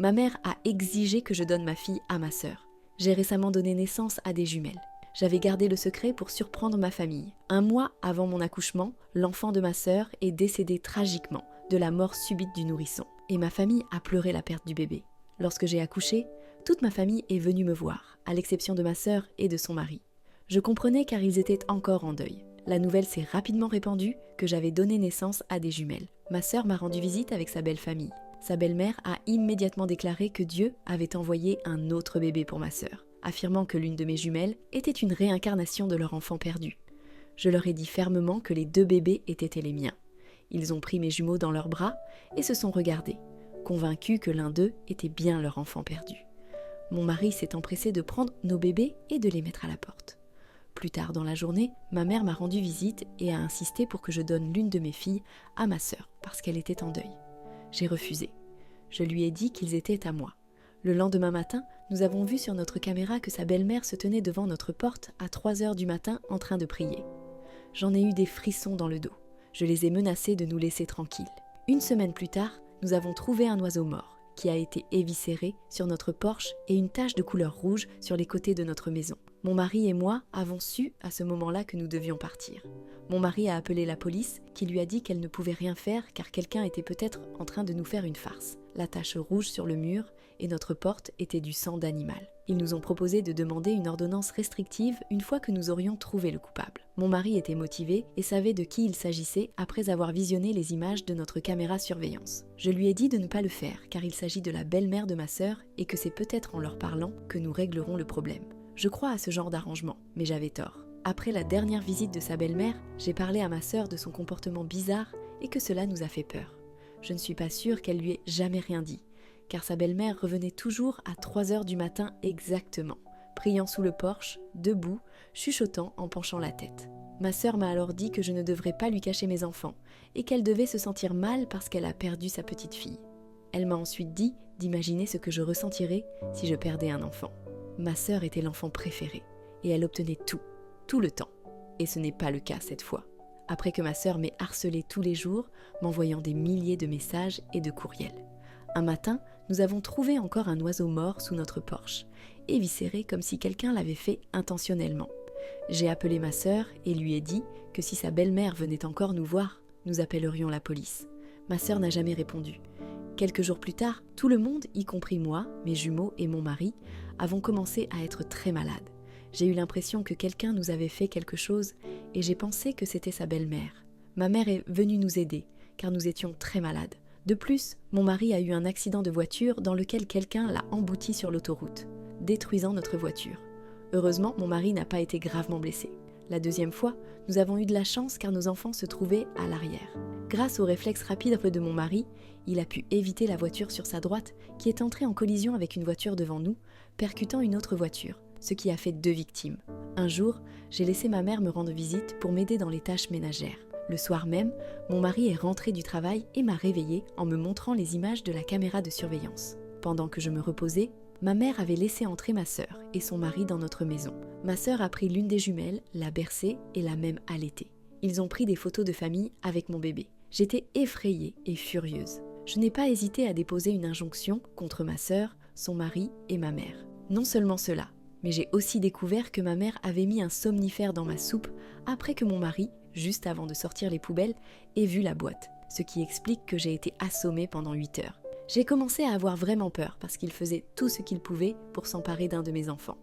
Ma mère a exigé que je donne ma fille à ma sœur. J'ai récemment donné naissance à des jumelles. J'avais gardé le secret pour surprendre ma famille. 1 mois avant mon accouchement, l'enfant de ma sœur est décédé tragiquement de la mort subite du nourrisson. Et ma famille a pleuré la perte du bébé. Lorsque j'ai accouché, toute ma famille est venue me voir, à l'exception de ma sœur et de son mari. Je comprenais car ils étaient encore en deuil. La nouvelle s'est rapidement répandue que j'avais donné naissance à des jumelles. Ma sœur m'a rendu visite avec sa belle famille. Sa belle-mère a immédiatement déclaré que Dieu avait envoyé un autre bébé pour ma sœur, affirmant que l'une de mes jumelles était une réincarnation de leur enfant perdu. Je leur ai dit fermement que les 2 bébés étaient les miens. Ils ont pris mes jumeaux dans leurs bras et se sont regardés, convaincus que l'un d'eux était bien leur enfant perdu. Mon mari s'est empressé de prendre nos bébés et de les mettre à la porte. Plus tard dans la journée, ma mère m'a rendu visite et a insisté pour que je donne l'une de mes filles à ma sœur parce qu'elle était en deuil. J'ai refusé. Je lui ai dit qu'ils étaient à moi. Le lendemain matin, nous avons vu sur notre caméra que sa belle-mère se tenait devant notre porte à 3h du matin en train de prier. J'en ai eu des frissons dans le dos. Je les ai menacés de nous laisser tranquilles. 1 semaine plus tard, nous avons trouvé un oiseau mort qui a été éviscéré sur notre porche et une tache de couleur rouge sur les côtés de notre maison. Mon mari et moi avons su à ce moment-là que nous devions partir. Mon mari a appelé la police qui lui a dit qu'elle ne pouvait rien faire car quelqu'un était peut-être en train de nous faire une farce. La tache rouge sur le mur et notre porte était du sang d'animal. Ils nous ont proposé de demander une ordonnance restrictive une fois que nous aurions trouvé le coupable. Mon mari était motivé et savait de qui il s'agissait après avoir visionné les images de notre caméra surveillance. Je lui ai dit de ne pas le faire car il s'agit de la belle-mère de ma sœur et que c'est peut-être en leur parlant que nous réglerons le problème. Je crois à ce genre d'arrangement, mais j'avais tort. Après la dernière visite de sa belle-mère, j'ai parlé à ma sœur de son comportement bizarre et que cela nous a fait peur. Je ne suis pas sûre qu'elle lui ait jamais rien dit, car sa belle-mère revenait toujours à 3h du matin exactement, priant sous le porche, debout, chuchotant en penchant la tête. Ma sœur m'a alors dit que je ne devrais pas lui cacher mes enfants et qu'elle devait se sentir mal parce qu'elle a perdu sa petite fille. Elle m'a ensuite dit d'imaginer ce que je ressentirais si je perdais un enfant. Ma sœur était l'enfant préféré et elle obtenait tout le temps. Et ce n'est pas le cas cette fois. Après que ma sœur m'ait harcelée tous les jours, m'envoyant des milliers de messages et de courriels. Un matin, nous avons trouvé encore un oiseau mort sous notre porche, éviscéré comme si quelqu'un l'avait fait intentionnellement. J'ai appelé ma sœur et lui ai dit que si sa belle-mère venait encore nous voir, nous appellerions la police. Ma sœur n'a jamais répondu. Quelques jours plus tard, tout le monde, y compris moi, mes jumeaux et mon mari, avons commencé à être très malades. J'ai eu l'impression que quelqu'un nous avait fait quelque chose et j'ai pensé que c'était sa belle-mère. Ma mère est venue nous aider, car nous étions très malades. De plus, mon mari a eu un accident de voiture dans lequel quelqu'un l'a embouti sur l'autoroute, détruisant notre voiture. Heureusement, mon mari n'a pas été gravement blessé. La deuxième fois, nous avons eu de la chance car nos enfants se trouvaient à l'arrière. Grâce au réflexe rapide de mon mari, il a pu éviter la voiture sur sa droite qui est entrée en collision avec une voiture devant nous, percutant une autre voiture, ce qui a fait 2 victimes. Un jour, j'ai laissé ma mère me rendre visite pour m'aider dans les tâches ménagères. Le soir même, mon mari est rentré du travail et m'a réveillée en me montrant les images de la caméra de surveillance. Pendant que je me reposais, ma mère avait laissé entrer ma sœur et son mari dans notre maison. Ma sœur a pris l'une des jumelles, l'a bercée et l'a même allaitée. Ils ont pris des photos de famille avec mon bébé. J'étais effrayée et furieuse. Je n'ai pas hésité à déposer une injonction contre ma sœur, son mari et ma mère. Non seulement cela, mais j'ai aussi découvert que ma mère avait mis un somnifère dans ma soupe après que mon mari, juste avant de sortir les poubelles, ait vu la boîte, ce qui explique que j'ai été assommée pendant 8 heures. J'ai commencé à avoir vraiment peur parce qu'il faisait tout ce qu'il pouvait pour s'emparer d'un de mes enfants.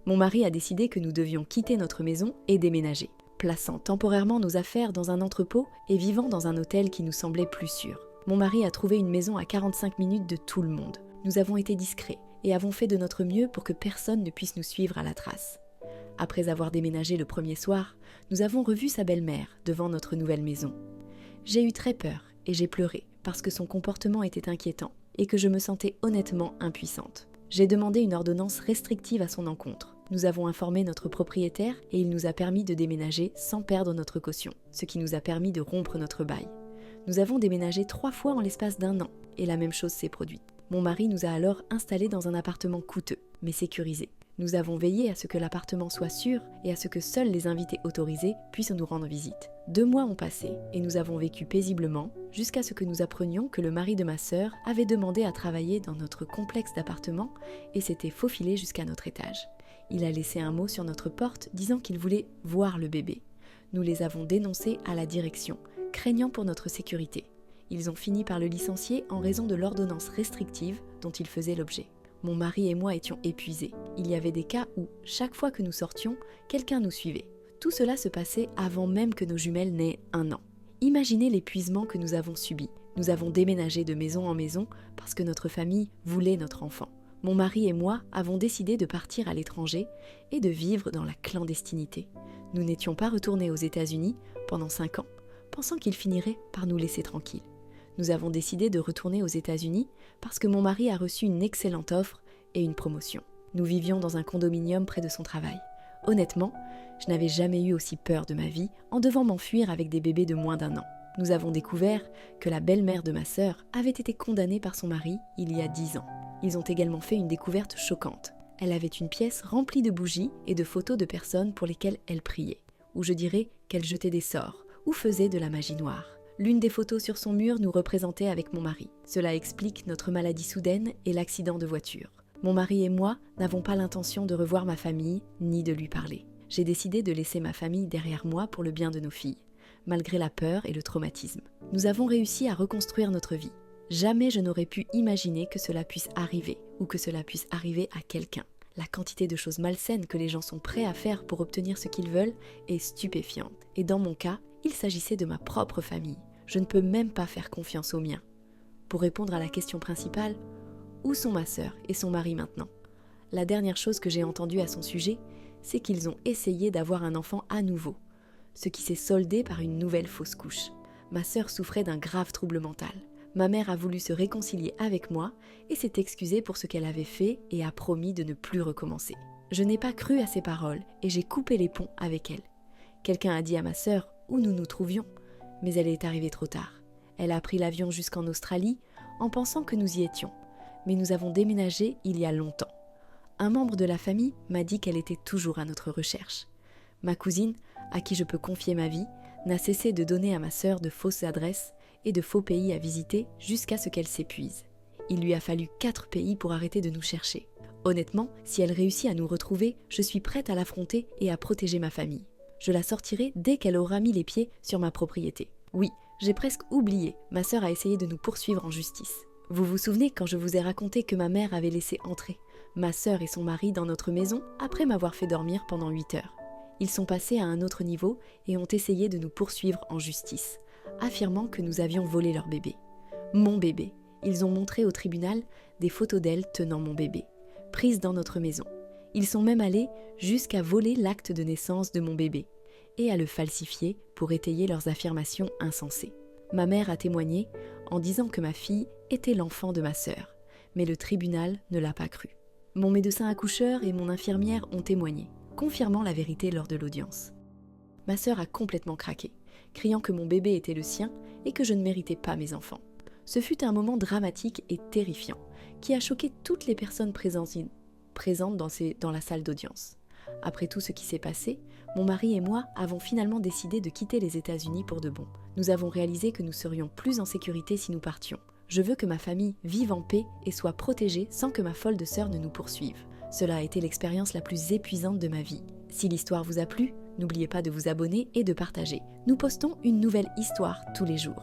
Mon mari a décidé que nous devions quitter notre maison et déménager, plaçant temporairement nos affaires dans un entrepôt et vivant dans un hôtel qui nous semblait plus sûr. Mon mari a trouvé une maison à 45 minutes de tout le monde. Nous avons été discrets et avons fait de notre mieux pour que personne ne puisse nous suivre à la trace. Après avoir déménagé le premier soir, nous avons revu sa belle-mère devant notre nouvelle maison. J'ai eu très peur et j'ai pleuré parce que son comportement était inquiétant et que je me sentais honnêtement impuissante. J'ai demandé une ordonnance restrictive à son encontre. Nous avons informé notre propriétaire et il nous a permis de déménager sans perdre notre caution, ce qui nous a permis de rompre notre bail. Nous avons déménagé 3 fois en l'espace d'1 an et la même chose s'est produite. Mon mari nous a alors installés dans un appartement coûteux, mais sécurisé. Nous avons veillé à ce que l'appartement soit sûr et à ce que seuls les invités autorisés puissent nous rendre visite. 2 mois ont passé et nous avons vécu paisiblement jusqu'à ce que nous apprenions que le mari de ma sœur avait demandé à travailler dans notre complexe d'appartements et s'était faufilé jusqu'à notre étage. Il a laissé un mot sur notre porte disant qu'il voulait voir le bébé. Nous les avons dénoncés à la direction, craignant pour notre sécurité. Ils ont fini par le licencier en raison de l'ordonnance restrictive dont il faisait l'objet. Mon mari et moi étions épuisés. Il y avait des cas où, chaque fois que nous sortions, quelqu'un nous suivait. Tout cela se passait avant même que nos jumelles n'aient 1 an. Imaginez l'épuisement que nous avons subi. Nous avons déménagé de maison en maison parce que notre famille voulait notre enfant. Mon mari et moi avons décidé de partir à l'étranger et de vivre dans la clandestinité. Nous n'étions pas retournés aux États-Unis pendant 5 ans, pensant qu'ils finiraient par nous laisser tranquilles. Nous avons décidé de retourner aux États-Unis parce que mon mari a reçu une excellente offre et une promotion. Nous vivions dans un condominium près de son travail. Honnêtement, je n'avais jamais eu aussi peur de ma vie en devant m'enfuir avec des bébés de moins d'1 an. Nous avons découvert que la belle-mère de ma sœur avait été condamnée par son mari il y a 10 ans. Ils ont également fait une découverte choquante. Elle avait une pièce remplie de bougies et de photos de personnes pour lesquelles elle priait, ou je dirais qu'elle jetait des sorts, ou faisait de la magie noire. L'une des photos sur son mur nous représentait avec mon mari. Cela explique notre maladie soudaine et l'accident de voiture. Mon mari et moi n'avons pas l'intention de revoir ma famille ni de lui parler. J'ai décidé de laisser ma famille derrière moi pour le bien de nos filles, malgré la peur et le traumatisme. Nous avons réussi à reconstruire notre vie. Jamais je n'aurais pu imaginer que cela puisse arriver ou que cela puisse arriver à quelqu'un. La quantité de choses malsaines que les gens sont prêts à faire pour obtenir ce qu'ils veulent est stupéfiante. Et dans mon cas, il s'agissait de ma propre famille. Je ne peux même pas faire confiance aux miens. Pour répondre à la question principale, où sont ma sœur et son mari maintenant ? La dernière chose que j'ai entendue à son sujet, c'est qu'ils ont essayé d'avoir un enfant à nouveau, ce qui s'est soldé par une nouvelle fausse couche. Ma sœur souffrait d'un grave trouble mental. Ma mère a voulu se réconcilier avec moi et s'est excusée pour ce qu'elle avait fait et a promis de ne plus recommencer. Je n'ai pas cru à ses paroles et j'ai coupé les ponts avec elle. Quelqu'un a dit à ma sœur où nous nous trouvions, mais elle est arrivée trop tard. Elle a pris l'avion jusqu'en Australie en pensant que nous y étions, mais nous avons déménagé il y a longtemps. Un membre de la famille m'a dit qu'elle était toujours à notre recherche. Ma cousine, à qui je peux confier ma vie, n'a cessé de donner à ma sœur de fausses adresses et de faux pays à visiter jusqu'à ce qu'elle s'épuise. Il lui a fallu 4 pays pour arrêter de nous chercher. Honnêtement, si elle réussit à nous retrouver, je suis prête à l'affronter et à protéger ma famille. Je la sortirai dès qu'elle aura mis les pieds sur ma propriété. Oui, j'ai presque oublié, ma sœur a essayé de nous poursuivre en justice. Vous vous souvenez quand je vous ai raconté que ma mère avait laissé entrer ma sœur et son mari dans notre maison après m'avoir fait dormir pendant 8 heures. Ils sont passés à un autre niveau et ont essayé de nous poursuivre en justice, affirmant que nous avions volé leur bébé. Mon bébé. Ils ont montré au tribunal des photos d'elle tenant mon bébé, prises dans notre maison. Ils sont même allés jusqu'à voler l'acte de naissance de mon bébé et à le falsifier pour étayer leurs affirmations insensées. Ma mère a témoigné en disant que ma fille était l'enfant de ma sœur, mais le tribunal ne l'a pas cru. Mon médecin accoucheur et mon infirmière ont témoigné, confirmant la vérité lors de l'audience. Ma sœur a complètement craqué, criant que mon bébé était le sien et que je ne méritais pas mes enfants. Ce fut un moment dramatique et terrifiant, qui a choqué toutes les personnes présentes dans la salle d'audience. Après tout ce qui s'est passé, mon mari et moi avons finalement décidé de quitter les États-Unis pour de bon. Nous avons réalisé que nous serions plus en sécurité si nous partions. Je veux que ma famille vive en paix et soit protégée sans que ma folle de sœur ne nous poursuive. Cela a été l'expérience la plus épuisante de ma vie. Si l'histoire vous a plu, n'oubliez pas de vous abonner et de partager. Nous postons une nouvelle histoire tous les jours.